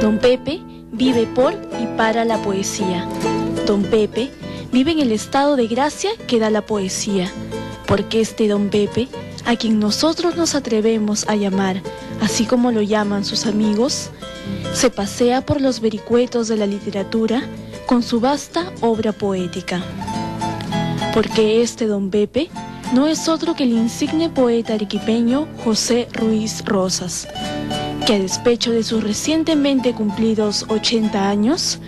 Don Pepe vive por y para la poesía. Don Pepe vive en el estado de gracia que da la poesía, porque este Don Pepe, a quien nosotros nos atrevemos a llamar, así como lo llaman sus amigos, se pasea por los vericuetos de la literatura con su vasta obra poética. Porque este Don Pepe no es otro que el insigne poeta arequipeño José Ruiz Rosas, que a despecho de sus recientemente cumplidos 80 años,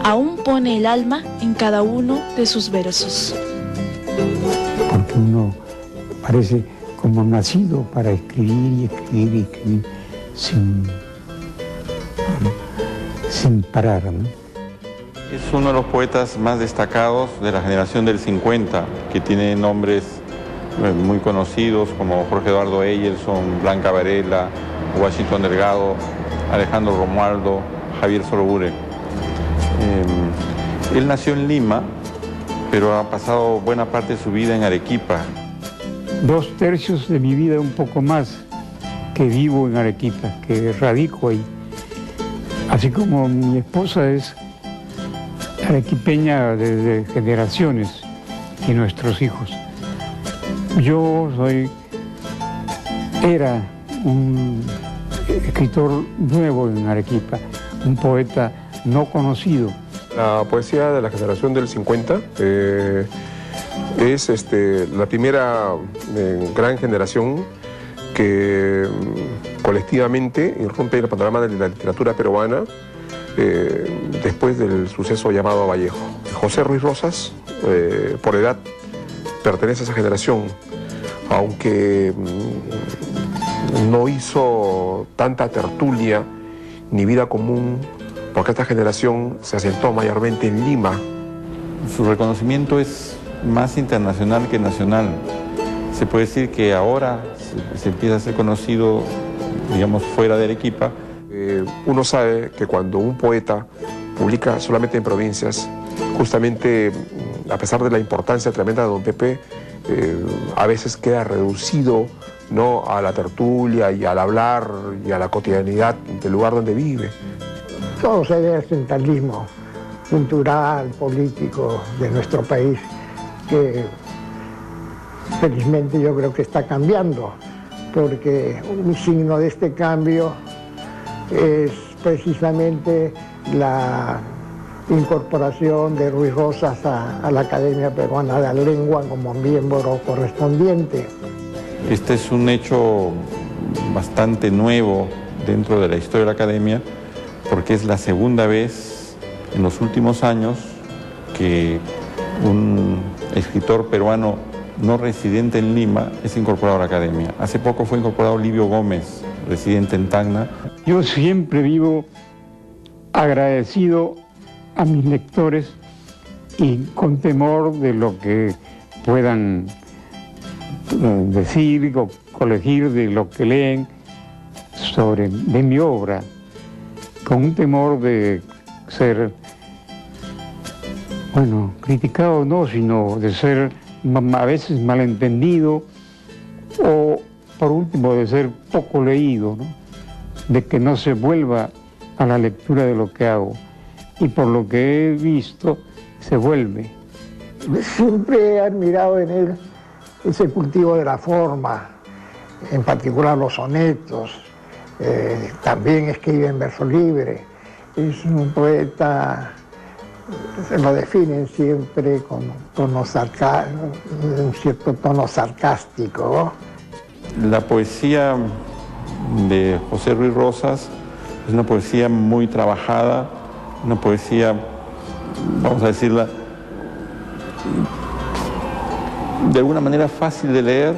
aún pone el alma en cada uno de sus versos. Porque uno parece como nacido para escribir y escribir y escribir sin parar, ¿no? Es uno de los poetas más destacados de la generación del 50, que tiene nombres muy conocidos como Jorge Eduardo Eyelson, Blanca Varela, Washington Delgado, Alejandro Romualdo, Javier Sorobure. Él nació en Lima, pero ha pasado buena parte de su vida en Arequipa. 2/3 de mi vida, un poco más, que vivo en Arequipa, que radico ahí. Así como mi esposa es arequipeña desde generaciones y nuestros hijos. Yo era un escritor nuevo en Arequipa, un poeta no conocido. La poesía de la generación del 50 es la primera gran generación que colectivamente irrumpe en el panorama de la literatura peruana después del suceso llamado Vallejo. José Ruiz Rosas, por edad, pertenece a esa generación, aunque no hizo tanta tertulia ni vida común, porque esta generación se asentó mayormente en Lima. Su reconocimiento es más internacional que nacional. Se puede decir que ahora se empieza a ser conocido, digamos, fuera de Arequipa. Uno sabe que cuando un poeta publica solamente en provincias, justamente a pesar de la importancia tremenda de Don Pepe, a veces queda reducido, ¿no?, a la tertulia y al hablar y a la cotidianidad del lugar donde vive. Todo se debe al centralismo cultural, político de nuestro país, que felizmente yo creo que está cambiando, porque un signo de este cambio es precisamente la incorporación de Ruiz Rosas a la Academia Peruana de la Lengua como miembro correspondiente. Este es un hecho bastante nuevo dentro de la historia de la Academia, porque es la segunda vez en los últimos años que un escritor peruano no residente en Lima es incorporado a la Academia. Hace poco fue incorporado Livio Gómez, residente en Tacna. Yo siempre vivo agradecido a mis lectores y con temor de lo que puedan decir o colegir de lo que leen de mi obra, con un temor de ser, criticado no, sino de ser a veces malentendido o, por último, de ser poco leído, ¿no?, de que no se vuelva a la lectura de lo que hago. Y por lo que he visto, se vuelve. Siempre he admirado en él ese cultivo de la forma, en particular los sonetos. También escribe en verso libre. Es un poeta, se lo definen siempre con un cierto tono sarcástico, ¿no? La poesía de José Ruiz Rosas es una poesía muy trabajada, una poesía, vamos a decirla, de alguna manera fácil de leer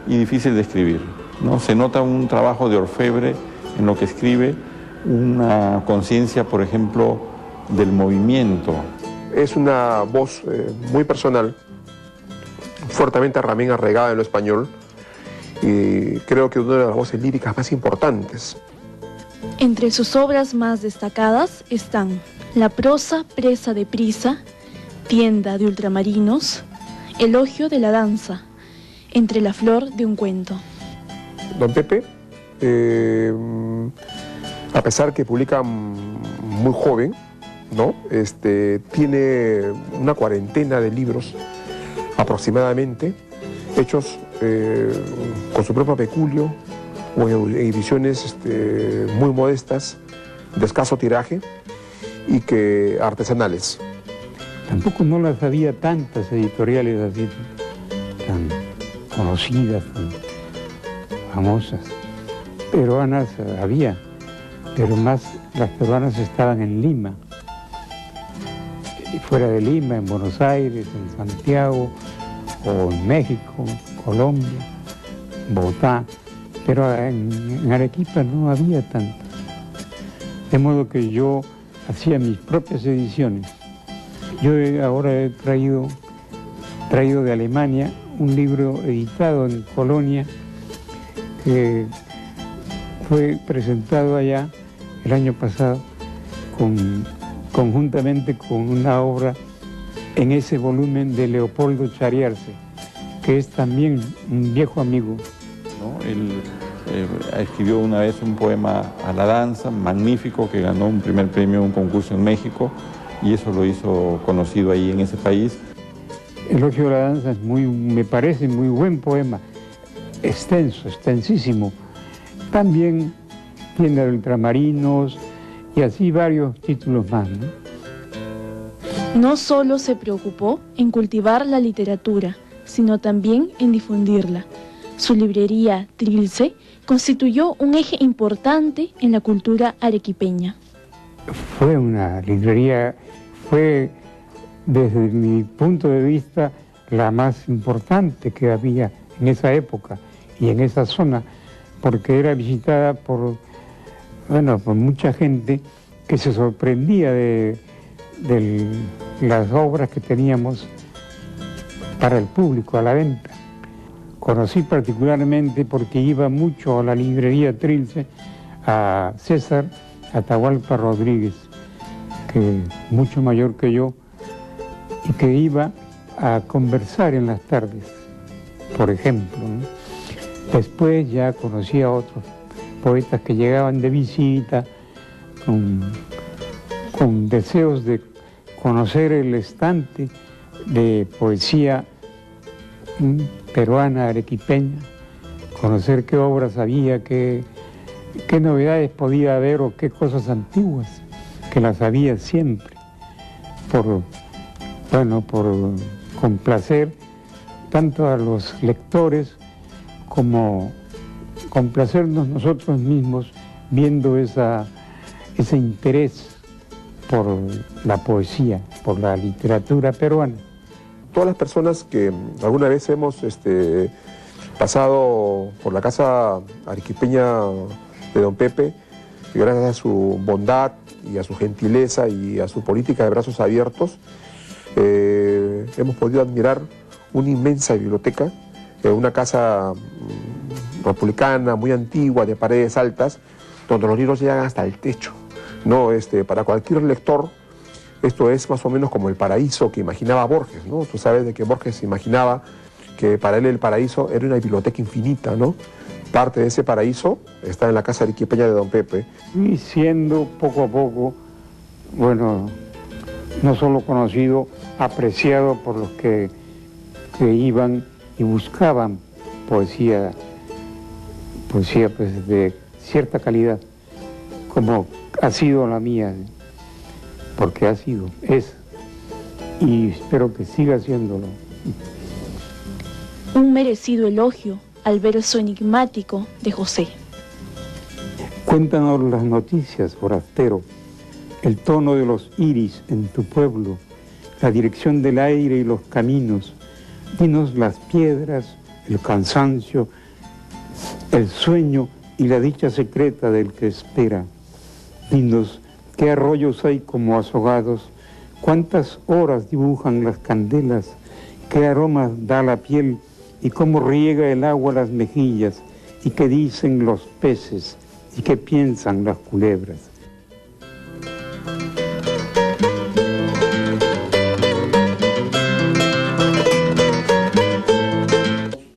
y difícil de escribir, ¿no? Se nota un trabajo de orfebre en lo que escribe, una conciencia, por ejemplo, del movimiento. Es una voz muy personal, fuertemente también arraigada en lo español, y creo que una de las voces líricas más importantes. Entre sus obras más destacadas están La prosa presa de prisa, Tienda de ultramarinos, Elogio de la danza, Entre la flor de un cuento. Don Pepe, a pesar que publica muy joven, ¿no? Tiene una cuarentena de libros aproximadamente, hechos con su propio peculio o en ediciones muy modestas, de escaso tiraje y que artesanales. Tampoco no las había tantas editoriales así tan conocidas, tan famosas. Peruanas había, pero más las peruanas estaban en Lima. Y fuera de Lima, en Buenos Aires, en Santiago, o en México, Colombia, Bogotá, pero en Arequipa no había tantas. De modo que yo hacía mis propias ediciones. Yo ahora he traído de Alemania un libro editado en Colonia que fue presentado allá el año pasado conjuntamente con una obra en ese volumen de Leopoldo Chariarce, que es también un viejo amigo. ¿No? Él escribió una vez un poema a la danza, magnífico, que ganó un primer premio en un concurso en México, y eso lo hizo conocido ahí en ese país. Elogio de la danza es me parece muy buen poema, extenso, extensísimo. También Tienda de ultramarinos y así varios títulos más, ¿no? No solo se preocupó en cultivar la literatura, sino también en difundirla. Su librería Trilce constituyó un eje importante en la cultura arequipeña. Fue una librería, fue desde mi punto de vista la más importante que había en esa época y en esa zona, porque era visitada por mucha gente que se sorprendía de las obras que teníamos para el público, a la venta. Conocí particularmente, porque iba mucho a la librería Trilce, a César Atahualpa Rodríguez, que es mucho mayor que yo, y que iba a conversar en las tardes, por ejemplo, ¿no? Después ya conocí a otros poetas que llegaban de visita con deseos de conocer el estante de poesía peruana, arequipeña, conocer qué obras había, qué novedades podía haber o qué cosas antiguas, que las había siempre, por complacer tanto a los lectores como complacernos nosotros mismos viendo ese interés por la poesía, por la literatura peruana. Todas las personas que alguna vez hemos pasado por la casa arequipeña de don Pepe, y gracias a su bondad y a su gentileza y a su política de brazos abiertos, hemos podido admirar una inmensa biblioteca, una casa republicana, muy antigua, de paredes altas, donde los libros llegan hasta el techo, ¿no? Para cualquier lector, esto es más o menos como el paraíso que imaginaba Borges, ¿no? Tú sabes de que Borges imaginaba que para él el paraíso era una biblioteca infinita, ¿no? Parte de ese paraíso está en la casa arequipeña de don Pepe. Y siendo poco a poco, no solo conocido, apreciado por los que iban y buscaban poesía pues de cierta calidad, como ha sido la mía, porque es, y espero que siga siéndolo. Un merecido elogio al verso enigmático de José. Cuéntanos las noticias, forastero, el tono de los iris en tu pueblo, la dirección del aire y los caminos. Dinos las piedras, el cansancio, el sueño y la dicha secreta del que espera. Dinos qué arroyos hay como azogados, cuántas horas dibujan las candelas, qué aromas da la piel y cómo riega el agua las mejillas, y qué dicen los peces ¿Y qué piensan las culebras?